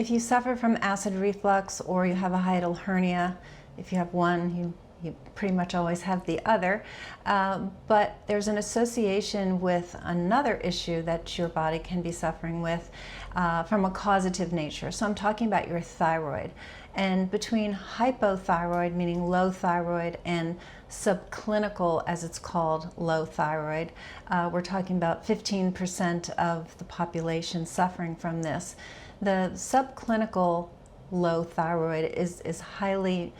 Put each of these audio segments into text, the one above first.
If you suffer from acid reflux or you have a hiatal hernia, if you have one, you pretty much always have the other. But there's an association with another issue that your body can be suffering with from a causative nature. So I'm talking about your thyroid. And between hypothyroid, meaning low thyroid, and subclinical, as it's called, low thyroid, we're talking about 15% of the population suffering from this. The subclinical low thyroid is highly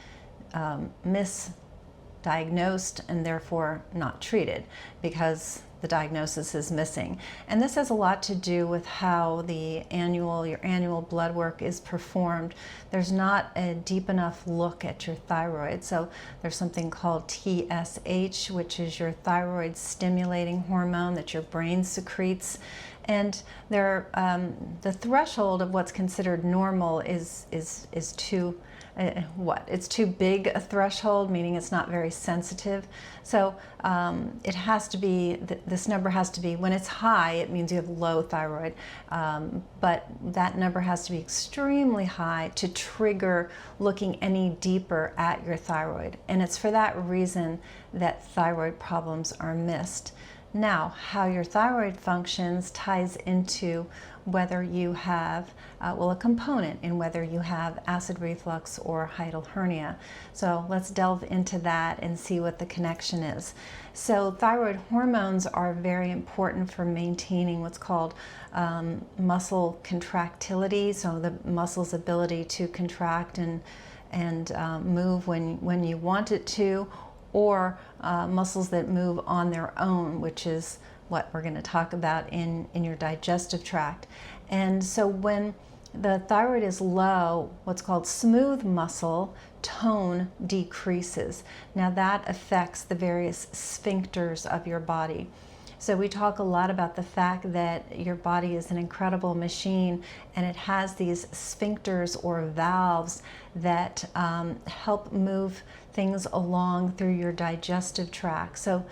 misdiagnosed and therefore not treated because the diagnosis is missing. And this has a lot to do with how your annual blood work is performed. There's not a deep enough look at your thyroid. So there's something called TSH, which is your thyroid stimulating hormone that your brain secretes. And the threshold of what's considered normal is too it's too big a threshold, meaning it's not very sensitive. So it has to be, this number has to be, when it's high, it means you have low thyroid. But that number has to be extremely high to trigger looking any deeper at your thyroid. And it's for that reason that thyroid problems are missed. Now, how your thyroid functions ties into whether you have, a component in whether you have acid reflux or hiatal hernia. So let's delve into that and see what the connection is. So thyroid hormones are very important for maintaining what's called muscle contractility, so the muscle's ability to contract and move when you want it to, or muscles that move on their own, which is what we're going to talk about in your digestive tract. And so when the thyroid is low, what's called smooth muscle tone decreases. Now that affects the various sphincters of your body. So we talk a lot about the fact that your body is an incredible machine, and it has these sphincters or valves that help move things along through your digestive tract. So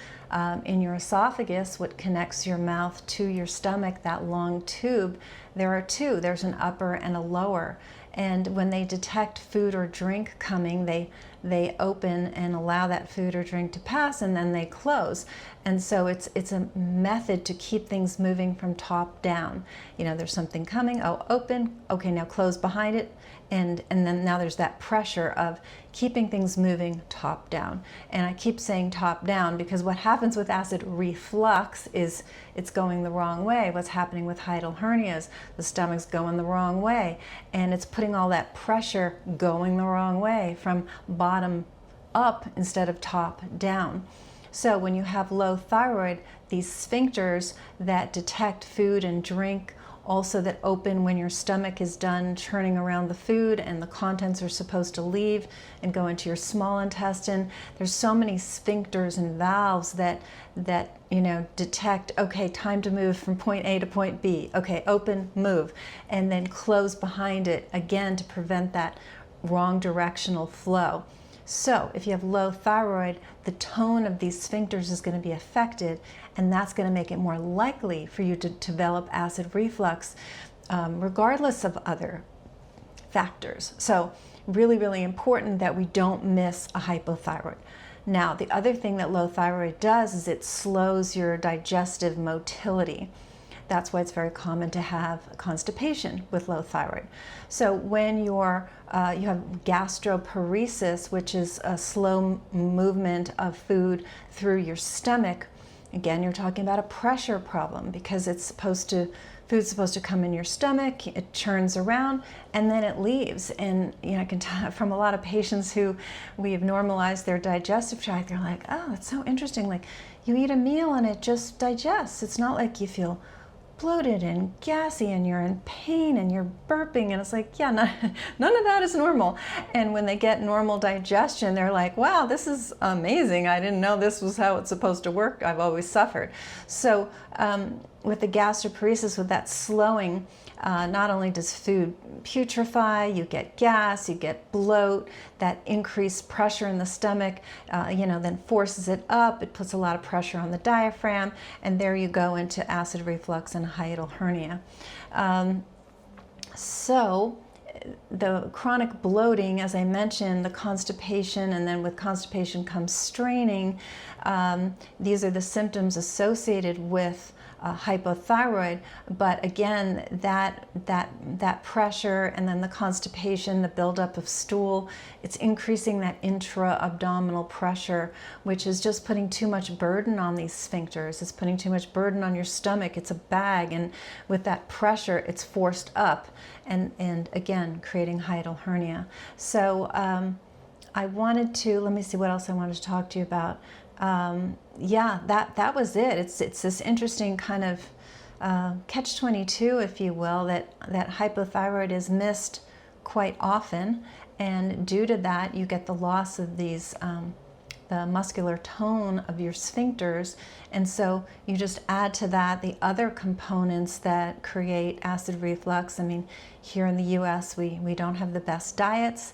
in your esophagus, what connects your mouth to your stomach, that long tube, there are two. There's an upper and a lower. And when they detect food or drink coming, they open and allow that food or drink to pass, and then they close. And so it's a method to keep things moving from top down. You know, there's something coming, oh, open, okay, now close behind it, and then now there's that pressure of keeping things moving top down. And I keep saying top down because what happens with acid reflux is it's going the wrong way. What's happening with hiatal hernias, the stomach's going the wrong way, and it's putting all that pressure going the wrong way from bottom up instead of top down. So when you have low thyroid, these sphincters that detect food and drink, also that open when your stomach is done churning around the food and the contents are supposed to leave and go into your small intestine. There's so many sphincters and valves that detect, okay, time to move from point A to point B. Okay, open, move, and then close behind it again to prevent that wrong directional flow. So if you have low thyroid, the tone of these sphincters is going to be affected, and that's going to make it more likely for you to develop acid reflux, regardless of other factors. So really, really important that we don't miss a hypothyroid. Now, the other thing that low thyroid does is it slows your digestive motility. That's why it's very common to have constipation with low thyroid. So when you have gastroparesis, which is a slow movement of food through your stomach, again, you're talking about a pressure problem because food's supposed to come in your stomach, it churns around, and then it leaves. And I can tell from a lot of patients who we have normalized their digestive tract, they're like, oh, it's so interesting. Like, you eat a meal and it just digests. It's not like you feel bloated and gassy and you're in pain and you're burping, and it's like, yeah, none of that is normal. And when they get normal digestion, they're like, wow, this is amazing. I didn't know this was how it's supposed to work. I've always suffered. So with the gastroparesis, with that slowing, not only does food putrefy, you get gas, you get bloat, that increased pressure in the stomach, then forces it up. It puts a lot of pressure on the diaphragm, and there you go into acid reflux and hiatal hernia. So the chronic bloating, as I mentioned, the constipation, and then with constipation comes straining. These are the symptoms associated with hypothyroid, but again, that pressure and then the constipation, the buildup of stool, it's increasing that intra-abdominal pressure, which is just putting too much burden on these sphincters. It's putting too much burden on your stomach. It's a bag, and with that pressure, it's forced up, and again, creating hiatal hernia. So I wanted to, let me see what else I wanted to talk to you about. Yeah, that was it. It's this interesting kind of catch-22, if you will, that hypothyroid is missed quite often, and due to that, you get the loss of these the muscular tone of your sphincters, and so you just add to that the other components that create acid reflux. I mean, here in the US, we don't have the best diets.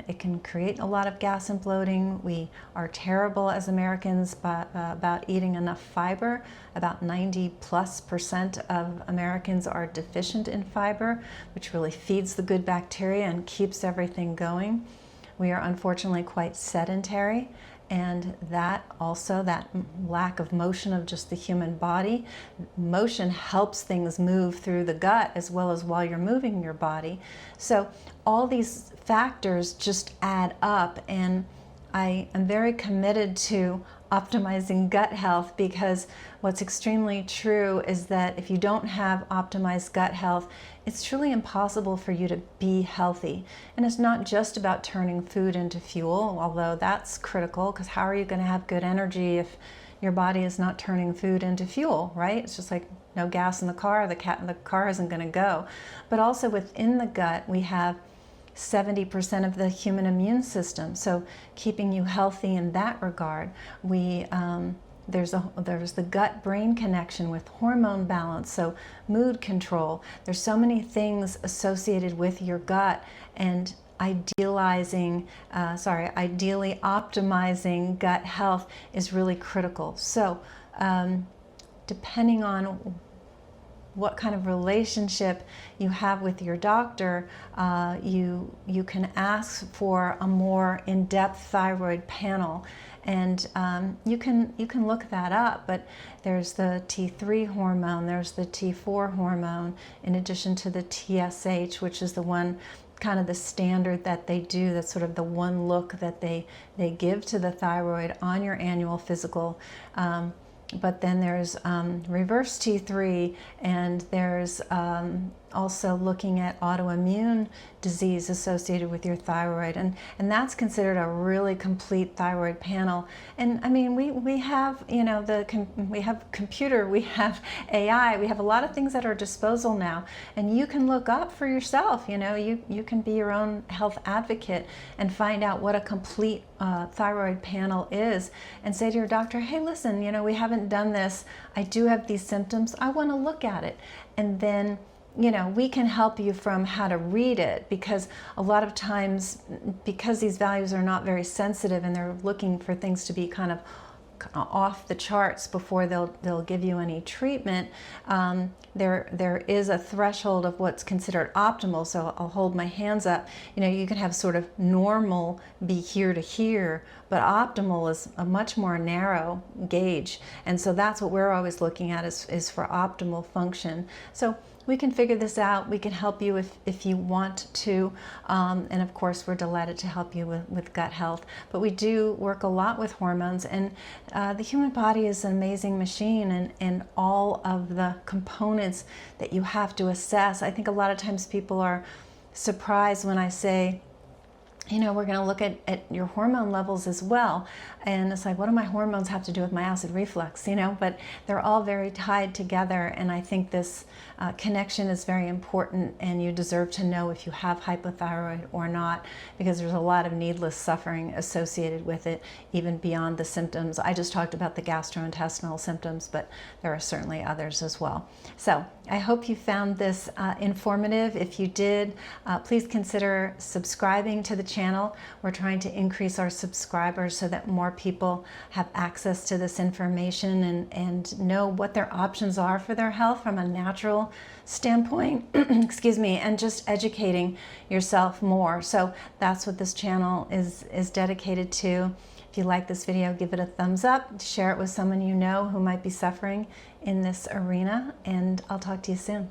It can create a lot of gas and bloating. We are terrible as Americans about eating enough fiber. About 90+% of Americans are deficient in fiber, which really feeds the good bacteria and keeps everything going. We are unfortunately quite sedentary, and that also, that lack of motion of just the human body, motion helps things move through the gut as well as while you're moving your body. So all these factors just add up, and I am very committed to optimizing gut health, because what's extremely true is that if you don't have optimized gut health, it's truly impossible for you to be healthy. And it's not just about turning food into fuel, although that's critical, because how are you going to have good energy if your body is not turning food into fuel, right? It's just like no gas in the car, the car isn't going to go. But also within the gut, we have 70% of the human immune system. So keeping you healthy in that regard, there's the gut-brain connection with hormone balance, so mood control. There's so many things associated with your gut, and ideally optimizing gut health is really critical. So depending on what kind of relationship you have with your doctor, you can ask for a more in-depth thyroid panel, and you can look that up. But there's the T3 hormone, there's the T4 hormone, in addition to the TSH, which is the one kind of the standard that they do. That's sort of the one look that they give to the thyroid on your annual physical. But then there's reverse T3, and there's also looking at autoimmune disease associated with your thyroid, and that's considered a really complete thyroid panel. And I mean, we have, you know, we have computer, we have AI, we have a lot of things at our disposal now, and you can look up for yourself. You know, you can be your own health advocate and find out what a complete thyroid panel is, and say to your doctor, hey, listen, you know, we haven't done this, I do have these symptoms, I want to look at it. And then, you know, we can help you from how to read it, because a lot of times, because these values are not very sensitive and they're looking for things to be kind of off the charts before they'll give you any treatment, there is a threshold of what's considered optimal. So I'll hold my hands up. You know, you can have sort of normal be here to here, but optimal is a much more narrow gauge. And so that's what we're always looking at, is for optimal function. So we can figure this out. We can help you if you want to. And of course, we're delighted to help you with gut health. But we do work a lot with hormones. And the human body is an amazing machine, and all of the components that you have to assess. I think a lot of times people are surprised when I say, you know, we're going to look at your hormone levels as well. And it's like, what do my hormones have to do with my acid reflux? You know, but they're all very tied together. And I think this connection is very important, and you deserve to know if you have hypothyroid or not, because there's a lot of needless suffering associated with it, even beyond the symptoms. I just talked about the gastrointestinal symptoms, but there are certainly others as well. So I hope you found this informative. If you did, please consider subscribing to the channel. channel. We're trying to increase our subscribers so that more people have access to this information and know what their options are for their health from a natural standpoint, excuse me, and just educating yourself more. So that's what this channel is dedicated to. If you like this video, give it a thumbs up, share it with someone you know who might be suffering in this arena, and I'll talk to you soon.